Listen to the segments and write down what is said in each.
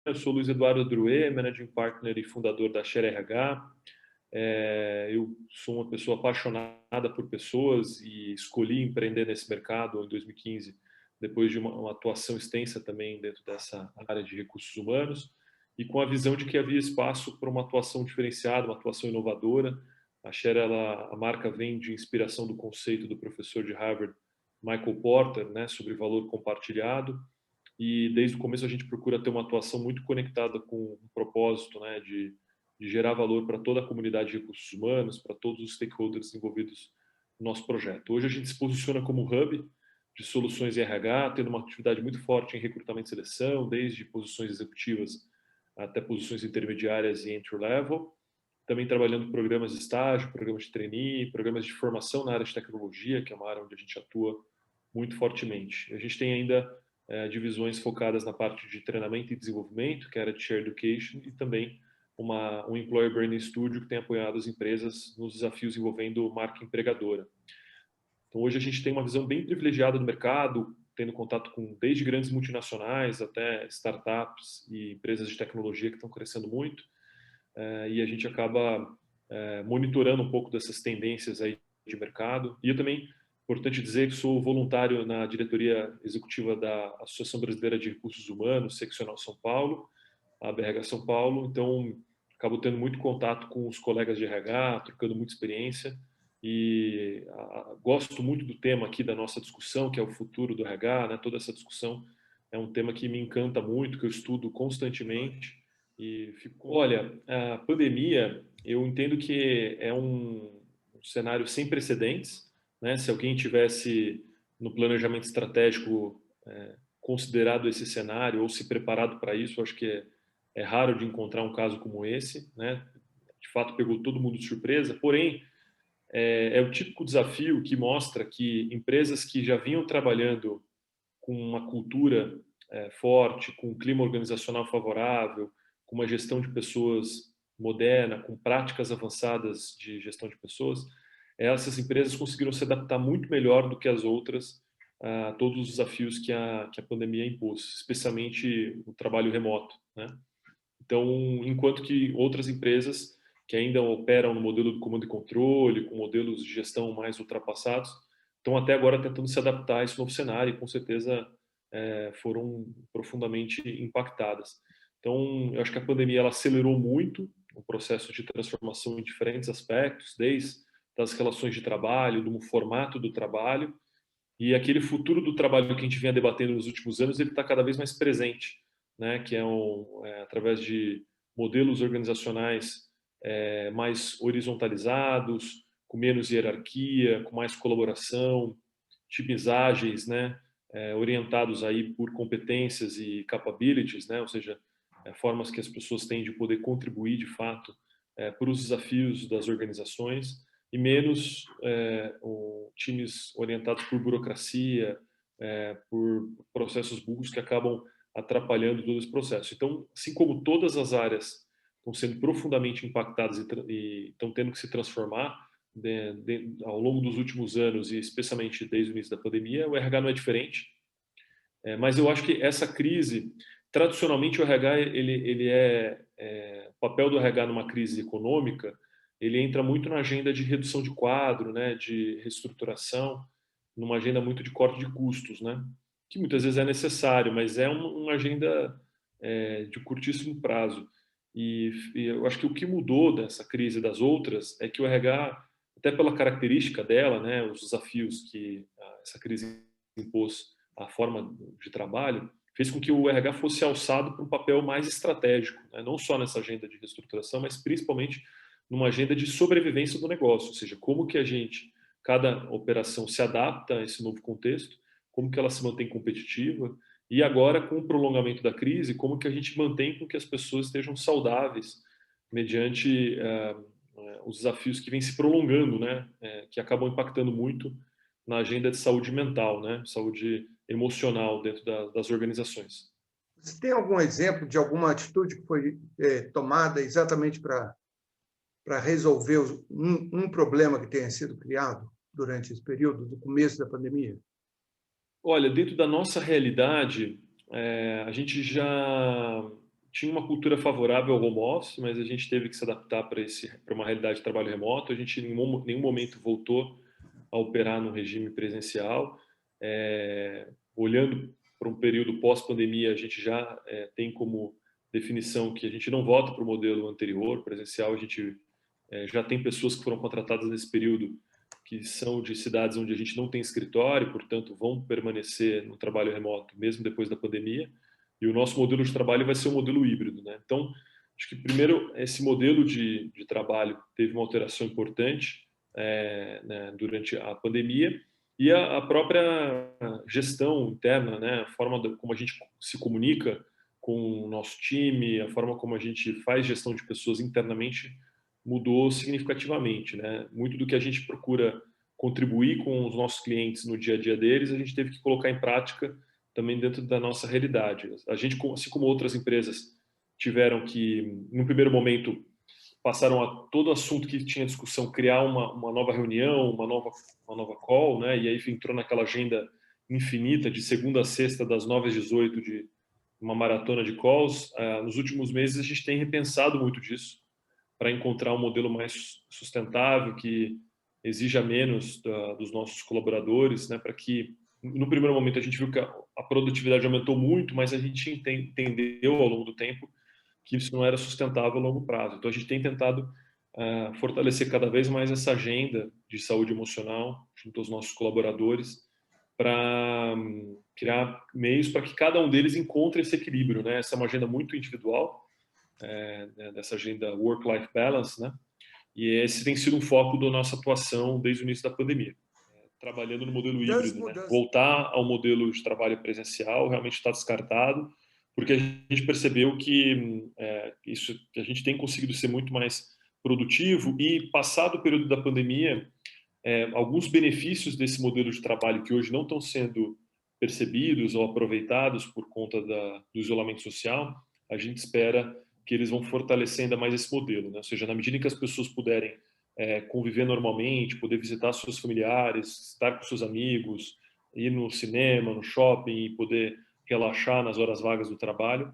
eu sou Luiz Eduardo Drouet, Managing Partner e fundador da Share RH. Eu sou uma pessoa apaixonada por pessoas e escolhi empreender nesse mercado em 2015, depois de uma atuação extensa também dentro dessa área de recursos humanos, e com a visão de que havia espaço para uma atuação diferenciada, uma atuação inovadora. A Share, a marca vem de inspiração do conceito do professor de Harvard, Michael Porter, né, sobre valor compartilhado. E desde o começo a gente procura ter uma atuação muito conectada com um propósito, né, de gerar valor para toda a comunidade de recursos humanos, para todos os stakeholders envolvidos no nosso projeto. Hoje a gente se posiciona como hub de soluções em RH, tendo uma atividade muito forte em recrutamento e seleção, desde posições executivas até posições intermediárias e entry-level. Também trabalhando programas de estágio, programas de trainee, programas de formação na área de tecnologia, que é uma área onde a gente atua muito fortemente. A gente tem ainda divisões focadas na parte de treinamento e desenvolvimento, que é a área de Share Education, e também um Employer Branding Studio que tem apoiado as empresas nos desafios envolvendo marca empregadora. Então, hoje a gente tem uma visão bem privilegiada do mercado, tendo contato com desde grandes multinacionais até startups e empresas de tecnologia que estão crescendo muito, e a gente acaba monitorando um pouco dessas tendências aí de mercado. E eu também, importante dizer que sou voluntário na diretoria executiva da Associação Brasileira de Recursos Humanos, Seccional São Paulo, a BRH São Paulo, então acabo tendo muito contato com os colegas de RH, trocando muita experiência, e gosto muito do tema aqui da nossa discussão, que é o futuro do RH, né? Toda essa discussão é um tema que me encanta muito, que eu estudo constantemente, e fico... Olha, a pandemia, eu entendo que é um cenário sem precedentes, né? Se alguém tivesse no planejamento estratégico considerado esse cenário ou se preparado para isso, acho que é raro de encontrar um caso como esse, né? De fato, pegou todo mundo de surpresa, porém, é o típico desafio que mostra que empresas que já vinham trabalhando com uma cultura forte, com um clima organizacional favorável, com uma gestão de pessoas moderna, com práticas avançadas de gestão de pessoas, essas empresas conseguiram se adaptar muito melhor do que as outras a todos os desafios que a pandemia impôs, especialmente o trabalho remoto, né? Então, enquanto que outras empresas que ainda operam no modelo de comando e controle, com modelos de gestão mais ultrapassados, estão até agora tentando se adaptar a esse novo cenário e, com certeza, foram profundamente impactadas. Então, eu acho que a pandemia ela acelerou muito o processo de transformação em diferentes aspectos, desde das relações de trabalho, do formato do trabalho, e aquele futuro do trabalho que a gente vinha debatendo nos últimos anos, ele está cada vez mais presente, né? Que é através de modelos organizacionais mais horizontalizados, com menos hierarquia, com mais colaboração, times ágeis, né? Orientados aí por competências e capabilities, né? Ou seja, formas que as pessoas têm de poder contribuir de fato para os desafios das organizações, e menos times orientados por burocracia, por processos burros que acabam atrapalhando todo esse processo. Então, assim como todas as áreas estão sendo profundamente impactadas e estão tendo que se transformar ao longo dos últimos anos, e especialmente desde o início da pandemia, o RH não é diferente. Mas eu acho que essa crise, tradicionalmente o RH, o papel do RH numa crise econômica, ele entra muito na agenda de redução de quadro, né, de reestruturação, numa agenda muito de corte de custos, né, que muitas vezes é necessário, mas é uma agenda de curtíssimo prazo. E eu acho que o que mudou dessa crise das outras é que o RH, até pela característica dela, né, os desafios que essa crise impôs a forma de trabalho, fez com que o RH fosse alçado para um papel mais estratégico, né? Não só nessa agenda de reestruturação, mas principalmente numa agenda de sobrevivência do negócio, ou seja, como que cada operação se adapta a esse novo contexto, como que ela se mantém competitiva, e agora, com o prolongamento da crise, como que a gente mantém com que as pessoas estejam saudáveis mediante os desafios que vêm se prolongando, né? Que acabam impactando muito na agenda de saúde mental, né? Saúde emocional dentro das organizações. Você tem algum exemplo de alguma atitude que foi tomada exatamente para resolver um problema que tenha sido criado durante esse período, do começo da pandemia? Olha, dentro da nossa realidade, a gente já tinha uma cultura favorável ao home office, mas a gente teve que se adaptar para uma realidade de trabalho remoto. A gente em nenhum momento voltou a operar no regime presencial. Olhando para um período pós-pandemia, a gente já tem como definição que a gente não volta para o modelo anterior, presencial. A gente já tem pessoas que foram contratadas nesse período que são de cidades onde a gente não tem escritório, portanto, vão permanecer no trabalho remoto mesmo depois da pandemia. E o nosso modelo de trabalho vai ser um modelo híbrido, né? Então, acho que primeiro esse modelo de trabalho teve uma alteração importante né, durante a pandemia, e a própria gestão interna, né, a forma como a gente se comunica com o nosso time, a forma como a gente faz gestão de pessoas internamente mudou significativamente, né? Muito do que a gente procura contribuir com os nossos clientes no dia a dia deles, a gente teve que colocar em prática também dentro da nossa realidade. A gente, assim como outras empresas tiveram que, no primeiro momento, passaram a todo assunto que tinha discussão, criar uma nova reunião, uma nova call, né? E aí entrou naquela agenda infinita de segunda a sexta, das 9 às 18, de uma maratona de calls. Nos últimos meses, a gente tem repensado muito disso para encontrar um modelo mais sustentável, que exija menos dos nossos colaboradores, né? Para que, no primeiro momento, a gente viu que a produtividade aumentou muito, mas a gente entendeu ao longo do tempo que isso não era sustentável a longo prazo. Então, a gente tem tentado fortalecer cada vez mais essa agenda de saúde emocional junto aos nossos colaboradores, para criar meios para que cada um deles encontre esse equilíbrio, né? Essa é uma agenda muito individual, dessa agenda work-life balance, né? E esse tem sido um foco da nossa atuação desde o início da pandemia, trabalhando no modelo Das híbrido, né? mudanças. Voltar ao modelo de trabalho presencial realmente está descartado, porque a gente percebeu que isso, que a gente tem conseguido ser muito mais produtivo, e passado o período da pandemia, alguns benefícios desse modelo de trabalho que hoje não estão sendo percebidos ou aproveitados por conta do isolamento social, a gente espera que eles vão fortalecer ainda mais esse modelo, né? Ou seja, na medida em que as pessoas puderem conviver normalmente, poder visitar seus familiares, estar com seus amigos, ir no cinema, no shopping e poder relaxar nas horas vagas do trabalho,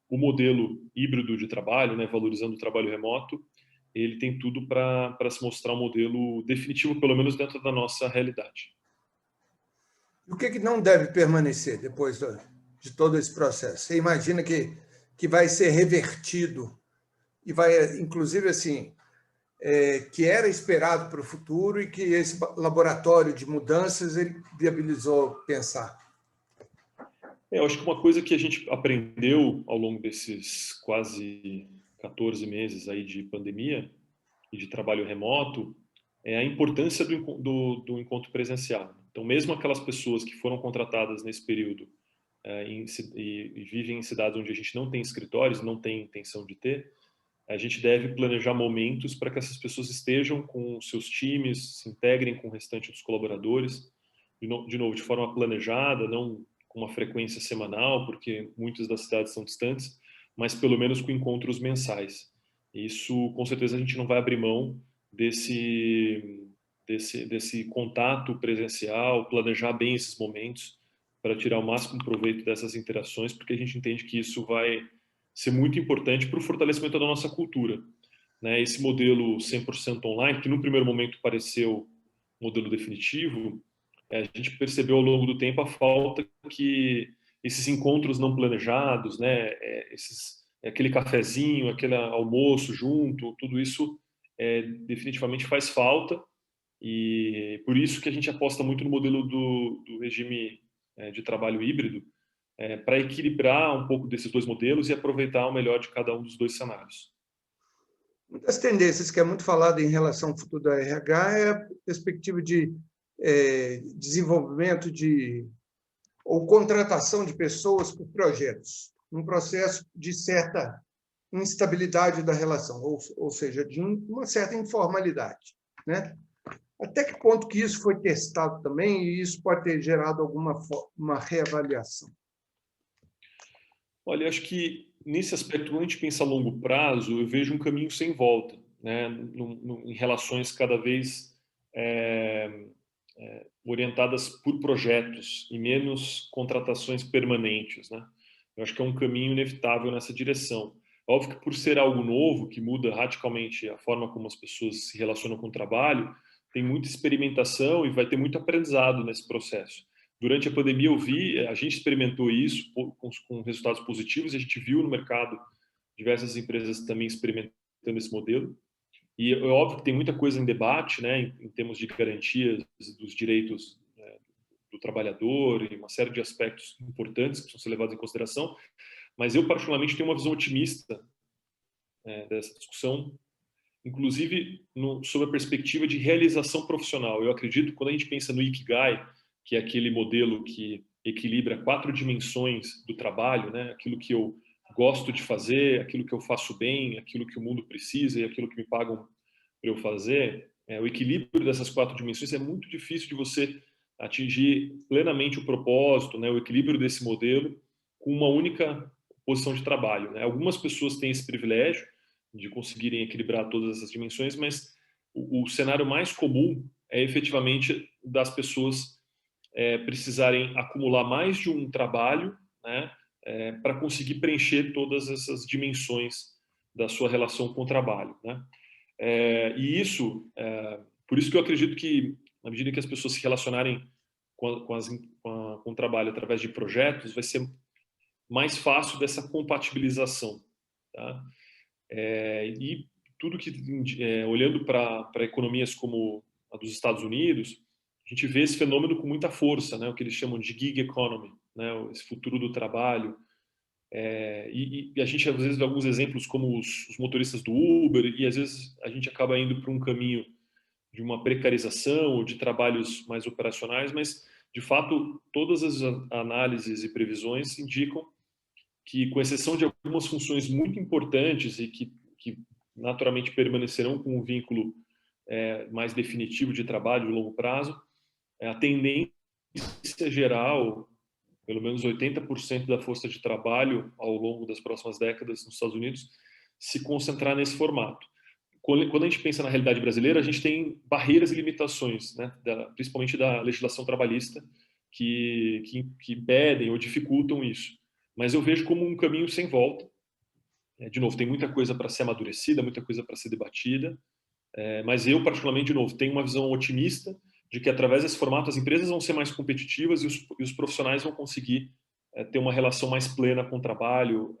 o modelo híbrido de trabalho, né, valorizando o trabalho remoto, ele tem tudo para se mostrar um modelo definitivo, pelo menos dentro da nossa realidade. E o que não deve permanecer depois de todo esse processo? Você imagina que vai ser revertido e vai, inclusive, assim, que era esperado para o futuro e que esse laboratório de mudanças ele viabilizou pensar? Eu acho que uma coisa que a gente aprendeu ao longo desses quase 14 meses aí de pandemia e de trabalho remoto é a importância do encontro presencial. Então, mesmo aquelas pessoas que foram contratadas nesse período e vivem em cidades onde a gente não tem escritórios, não tem intenção de ter, a gente deve planejar momentos para que essas pessoas estejam com seus times, se integrem com o restante dos colaboradores, de novo, de forma planejada, não com uma frequência semanal, porque muitas das cidades são distantes, mas pelo menos com encontros mensais. Isso, com certeza, a gente não vai abrir mão desse contato presencial, planejar bem esses momentos para tirar o máximo proveito dessas interações, porque a gente entende que isso vai ser muito importante para o fortalecimento da nossa cultura, né? Esse modelo 100% online, que no primeiro momento pareceu modelo definitivo, a gente percebeu ao longo do tempo a falta que esses encontros não planejados, né, aquele cafezinho, aquele almoço junto, tudo isso definitivamente faz falta, e por isso que a gente aposta muito no modelo do regime de trabalho híbrido, para equilibrar um pouco desses dois modelos e aproveitar o melhor de cada um dos dois cenários. Uma das tendências que é muito falada em relação ao futuro da RH é a perspectiva de desenvolvimento ou contratação de pessoas por projetos, um processo de certa instabilidade da relação, ou seja, de uma certa informalidade, né? Até que ponto que isso foi testado também e isso pode ter gerado uma reavaliação? Olha, eu acho que nesse aspecto, quando a gente pensa a longo prazo, eu vejo um caminho sem volta, né? Em relações cada vez orientadas por projetos e menos contratações permanentes, né? Eu acho que é um caminho inevitável nessa direção. Óbvio que por ser algo novo, que muda radicalmente a forma como as pessoas se relacionam com o trabalho, tem muita experimentação e vai ter muito aprendizado nesse processo. Durante a pandemia a gente experimentou isso com resultados positivos, a gente viu no mercado diversas empresas também experimentando esse modelo. E é óbvio que tem muita coisa em debate, né, em termos de garantias dos direitos, né, do trabalhador e uma série de aspectos importantes que precisam ser levados em consideração, mas eu particularmente tenho uma visão otimista, dessa discussão, inclusive sob a perspectiva de realização profissional. Eu acredito que quando a gente pensa no Ikigai, que é aquele modelo que equilibra 4 dimensões do trabalho, né, aquilo que eu gosto de fazer, aquilo que eu faço bem, aquilo que o mundo precisa e aquilo que me pagam para eu fazer, o equilíbrio dessas 4 dimensões é muito difícil de você atingir plenamente o propósito, né, o equilíbrio desse modelo com uma única posição de trabalho, né? Algumas pessoas têm esse privilégio de conseguirem equilibrar todas essas dimensões, mas o cenário mais comum é efetivamente das pessoas precisarem acumular mais de um trabalho, né, para conseguir preencher todas essas dimensões da sua relação com o trabalho, né? E isso, por isso que eu acredito que, na medida que as pessoas se relacionarem com o trabalho através de projetos, vai ser mais fácil dessa compatibilização, tá? E tudo que, olhando para economias como a dos Estados Unidos, a gente vê esse fenômeno com muita força, né? O que eles chamam de gig economy, né? Esse futuro do trabalho. E a gente, às vezes, vê alguns exemplos como os motoristas do Uber, e às vezes a gente acaba indo para um caminho de uma precarização ou de trabalhos mais operacionais, mas, de fato, todas as análises e previsões indicam que, com exceção de algumas funções muito importantes e que naturalmente permanecerão com um vínculo mais definitivo de trabalho de longo prazo, a tendência geral, pelo menos 80% da força de trabalho ao longo das próximas décadas nos Estados Unidos, se concentrar nesse formato. Quando a gente pensa na realidade brasileira, a gente tem barreiras e limitações, né, principalmente da legislação trabalhista, que impedem ou dificultam isso. Mas eu vejo como um caminho sem volta. De novo, tem muita coisa para ser amadurecida, muita coisa para ser debatida, mas eu, particularmente, de novo, tenho uma visão otimista de que, através desse formato, as empresas vão ser mais competitivas e os profissionais vão conseguir ter uma relação mais plena com o trabalho,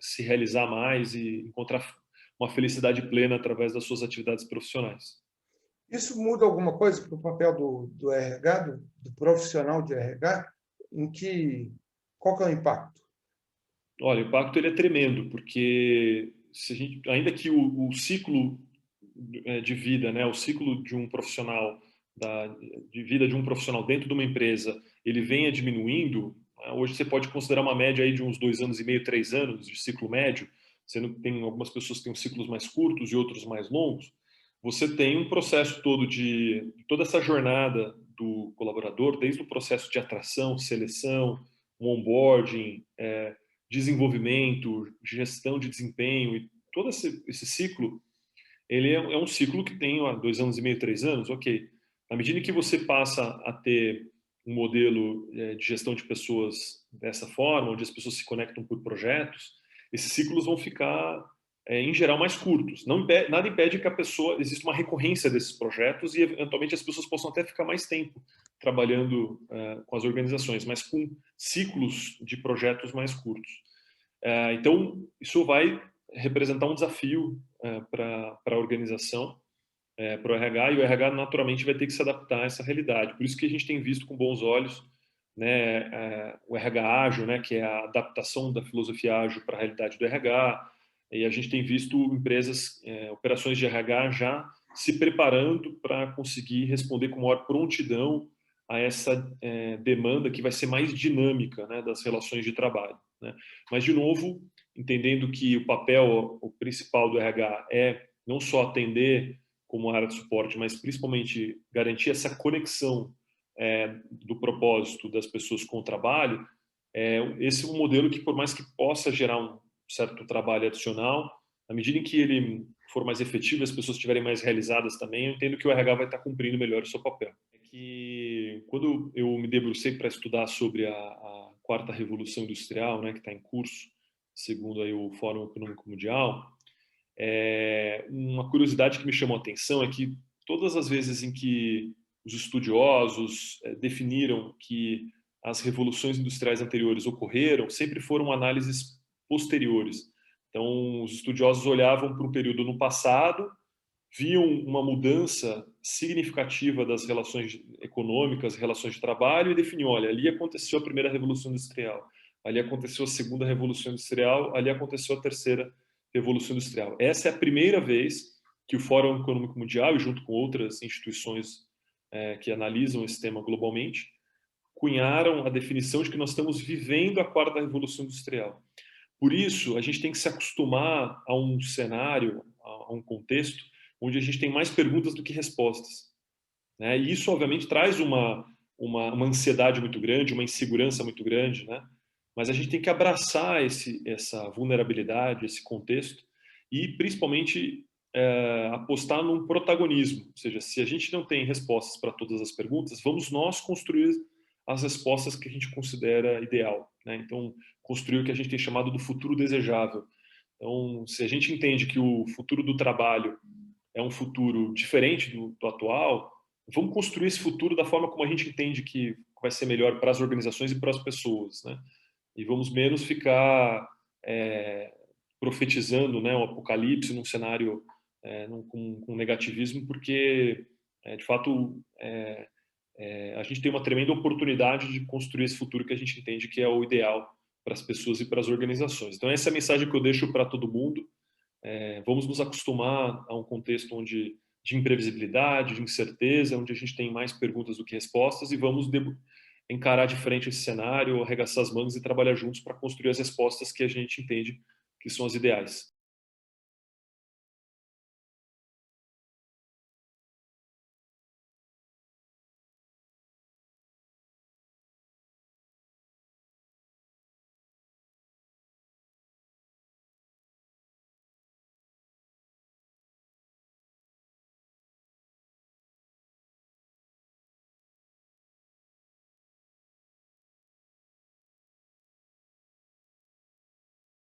se realizar mais e encontrar uma felicidade plena através das suas atividades profissionais. Isso muda alguma coisa para o papel do RH, do profissional de RH? Qual que é o impacto? Olha, o impacto ele é tremendo, porque ainda que o ciclo de vida, né, o ciclo de um profissional, de vida de um profissional dentro de uma empresa, ele venha diminuindo, hoje você pode considerar uma média aí de uns 2 anos e meio, 3 anos de ciclo médio, sendo que tem algumas pessoas que têm ciclos mais curtos e outros mais longos. Você tem um processo todo de toda essa jornada do colaborador, desde o processo de atração, seleção, um onboarding, desenvolvimento, gestão de desempenho, e todo esse ciclo, ele é um ciclo que tem 2 anos e meio, 3 anos, ok. Na medida que você passa a ter um modelo de gestão de pessoas dessa forma, onde as pessoas se conectam por projetos, esses ciclos vão ficar, em geral, mais curtos. Nada impede que exista uma recorrência desses projetos e, eventualmente, as pessoas possam até ficar mais tempo trabalhando com as organizações, mas com ciclos de projetos mais curtos. Então, isso vai representar um desafio para a organização, para o RH, e o RH naturalmente vai ter que se adaptar a essa realidade. Por isso que a gente tem visto com bons olhos, né, o RH ágil, né, que é a adaptação da filosofia ágil para a realidade do RH, e a gente tem visto empresas, operações de RH já se preparando para conseguir responder com maior prontidão a essa demanda que vai ser mais dinâmica, né, das relações de trabalho, né? Mas, de novo, entendendo que o principal do RH é não só atender como área de suporte, mas principalmente garantir essa conexão do propósito das pessoas com o trabalho, esse é um modelo que, por mais que possa gerar um certo trabalho adicional, na medida em que ele for mais efetivo, as pessoas estiverem mais realizadas também, eu entendo que o RH vai estar cumprindo melhor o seu papel. É que, quando eu me debrucei para estudar sobre a quarta revolução industrial, né, que está em curso, segundo aí o Fórum Econômico Mundial. Uma curiosidade que me chamou a atenção é que todas as vezes em que os estudiosos definiram que as revoluções industriais anteriores ocorreram, sempre foram análises posteriores. Então, os estudiosos olhavam para um período no passado, viam uma mudança significativa das relações econômicas, relações de trabalho, e definiam, olha, ali aconteceu a primeira revolução industrial, ali aconteceu a segunda revolução industrial, ali aconteceu a terceira revolução industrial. Essa é a primeira vez que o Fórum Econômico Mundial, e junto com outras instituições que analisam esse tema globalmente, cunharam a definição de que nós estamos vivendo a quarta revolução industrial. Por isso, a gente tem que se acostumar a um cenário, a um contexto, onde a gente tem mais perguntas do que respostas, né? E isso, obviamente, traz uma ansiedade muito grande, uma insegurança muito grande, né? Mas a gente tem que abraçar essa vulnerabilidade, esse contexto, e, principalmente, apostar num protagonismo. Ou seja, se a gente não tem respostas para todas as perguntas, vamos nós construir as respostas que a gente considera ideal, né? Então, construir o que a gente tem chamado do futuro desejável. Então, se a gente entende que o futuro do trabalho é um futuro diferente do atual, vamos construir esse futuro da forma como a gente entende que vai ser melhor para as organizações e para as pessoas, né? E vamos menos ficar profetizando, né, um apocalipse num cenário com negativismo, porque, de fato, a gente tem uma tremenda oportunidade de construir esse futuro que a gente entende que é o ideal para as pessoas e para as organizações. Então, essa é a mensagem que eu deixo para todo mundo. Vamos nos acostumar a um contexto de imprevisibilidade, de incerteza, onde a gente tem mais perguntas do que respostas, e vamos encarar de frente esse cenário, arregaçar as mangas e trabalhar juntos para construir as respostas que a gente entende que são as ideais.